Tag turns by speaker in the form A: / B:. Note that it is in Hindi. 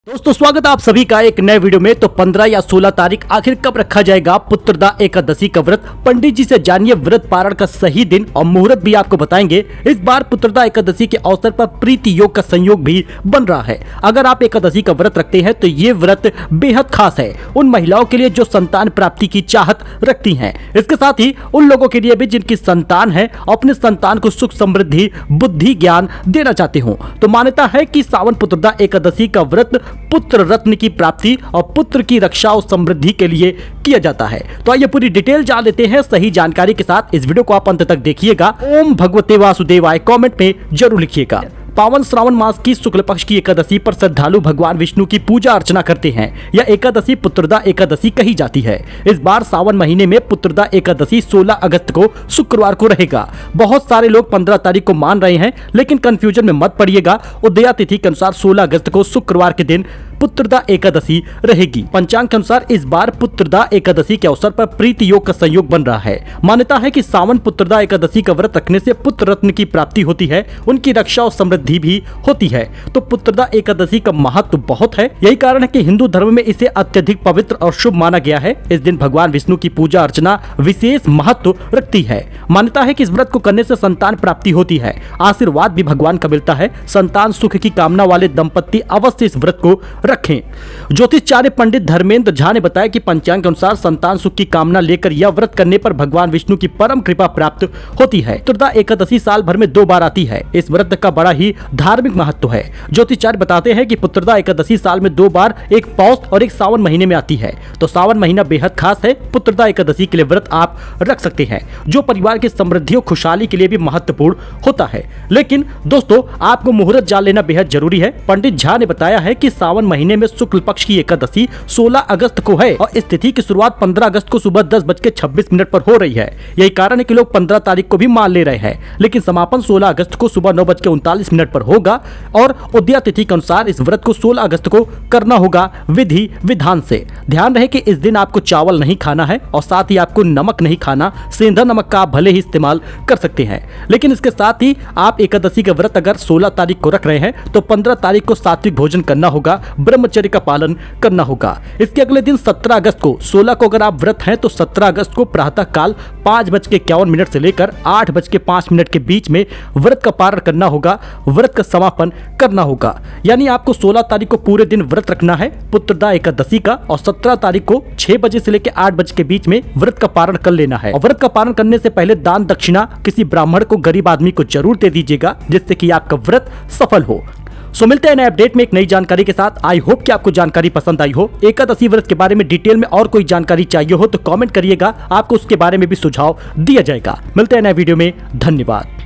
A: दोस्तों स्वागत है आप सभी का एक नए वीडियो में। तो 15 या 16 तारीख आखिर कब रखा जाएगा पुत्रदा एकादशी का व्रत? पंडित जी से जानिए व्रत पारण का सही दिन और मुहूर्त भी आपको बताएंगे। इस बार पुत्रदा एकादशी के अवसर पर प्रीति योग का संयोग भी बन रहा है। अगर आप एकादशी का व्रत रखते हैं तो ये व्रत बेहद खास है उन महिलाओं के लिए जो संतान प्राप्ति की चाहत रखती हैं। इसके साथ ही उन लोगों के लिए भी जिनकी संतान है अपने संतान को सुख समृद्धि बुद्धि ज्ञान देना चाहते हो। तो मान्यता है कि सावन पुत्रदा एकादशी का व्रत पुत्र रत्न की प्राप्ति और पुत्र की रक्षा और समृद्धि के लिए किया जाता है। तो आइए पूरी डिटेल जान लेते हैं सही जानकारी के साथ। इस वीडियो को आप अंत तक देखिएगा। ओम भगवते वासुदेवाय कमेंट में जरूर लिखिएगा। पावन श्रावण मास की शुक्ल पक्ष की एकादशी पर श्रद्धालु भगवान विष्णु की पूजा अर्चना करते हैं। यह एकादशी पुत्रदा एकादशी कही जाती है। इस बार सावन महीने में पुत्रदा एकादशी 16 अगस्त को शुक्रवार को रहेगा। बहुत सारे लोग 15 तारीख को मान रहे हैं, लेकिन कंफ्यूजन में मत पड़िएगा। उदया तिथि के अनुसार 16 अगस्त को शुक्रवार के दिन पुत्रदा एकादशी रहेगी। पंचांग के अनुसार इस बार पुत्रदा एकादशी के अवसर पर प्रीति योग का संयोग बन रहा है। मान्यता है कि सावन पुत्रदा एकादशी का व्रत रखने से पुत्र रत्न की प्राप्ति होती है, उनकी रक्षा और समृद्धि भी होती है। तो पुत्रदा एकादशी का महत्व बहुत है। यही कारण है कि हिंदू धर्म में इसे अत्यधिक पवित्र और शुभ माना गया है। इस दिन भगवान विष्णु की पूजा अर्चना विशेष महत्व रखती है। मान्यता है कि इस व्रत को करने से संतान प्राप्ति होती है, आशीर्वाद भी भगवान का मिलता है। संतान सुख की कामना वाले दंपत्ति अवश्य इस व्रत को रखें। ज्योतिषाचार्य पंडित धर्मेंद्र झा ने बताया कि पंचांग के अनुसार संतान सुख की कामना लेकर यह व्रत करने पर भगवान विष्णु की परम कृपा प्राप्त होती है। पुत्रदा एकादशी साल भर में 2 बार आती है। इस व्रत का बड़ा ही धार्मिक महत्व है। ज्योतिषाचार्य बताते हैं कि पुत्रदा एकादशी साल में 2 बार, एक पौष और एक सावन महीने में आती है। तो सावन महीना बेहद खास है। पुत्रदा एकादशी के लिए व्रत आप रख सकते हैं, जो परिवार की समृद्धि और खुशहाली के लिए भी महत्वपूर्ण होता है। लेकिन दोस्तों आपको मुहूर्त जान लेना बेहद जरूरी है। पंडित झा ने बताया है कि सावन महीने में शुक्ल पक्ष की एकादशी 16 अगस्त को है और इस तिथि की शुरुआत 15 अगस्त को सुबह 10:26 पर हो रही है। यही कारण है कि लोग 15 तारीख को भी मान ले रहे हैं, लेकिन समापन 16 अगस्त को सुबह 9:39 पर होगा। और उदया तिथि के अनुसार इस व्रत को 16 अगस्त को करना होगा विधि विधान से। ध्यान रहे कि इस दिन आपको चावल नहीं खाना है और साथ ही आपको नमक नहीं खाना। सेंधा नमक का आप भले ही इस्तेमाल कर सकते हैं, लेकिन इसके साथ ही आप एकादशी का व्रत अगर 16 तारीख को रख रहे हैं तो 15 तारीख को सात्विक भोजन करना होगा, ब्रह्मचर्य का पालन करना होगा। इसके अगले दिन 17 अगस्त को 16 को अगर आप व्रत हैं तो 17 अगस्त को प्रातः काल 5:51 से लेकर 8:05 के बीच में व्रत का पारण करना होगा, व्रत का समापन करना होगा। यानी आपको 16 तारीख को पूरे दिन व्रत रखना है पुत्रदा एकादशी का, और 17 तारीख को 6 बजे से लेकर 8 बजे के बीच में व्रत का पारण कर लेना है। और व्रत का पारण करने से पहले दान दक्षिणा किसी ब्राह्मण को, गरीब आदमी को जरूर दे दीजिएगा, जिससे कि आपका व्रत सफल हो। सो मिलते हैं नए अपडेट में एक नई जानकारी के साथ। आई होप कि आपको जानकारी पसंद आई हो। एकादशी व्रत के बारे में डिटेल में और कोई जानकारी चाहिए हो तो कमेंट करिएगा, आपको उसके बारे में भी सुझाव दिया जाएगा। मिलते हैं नए वीडियो में। धन्यवाद।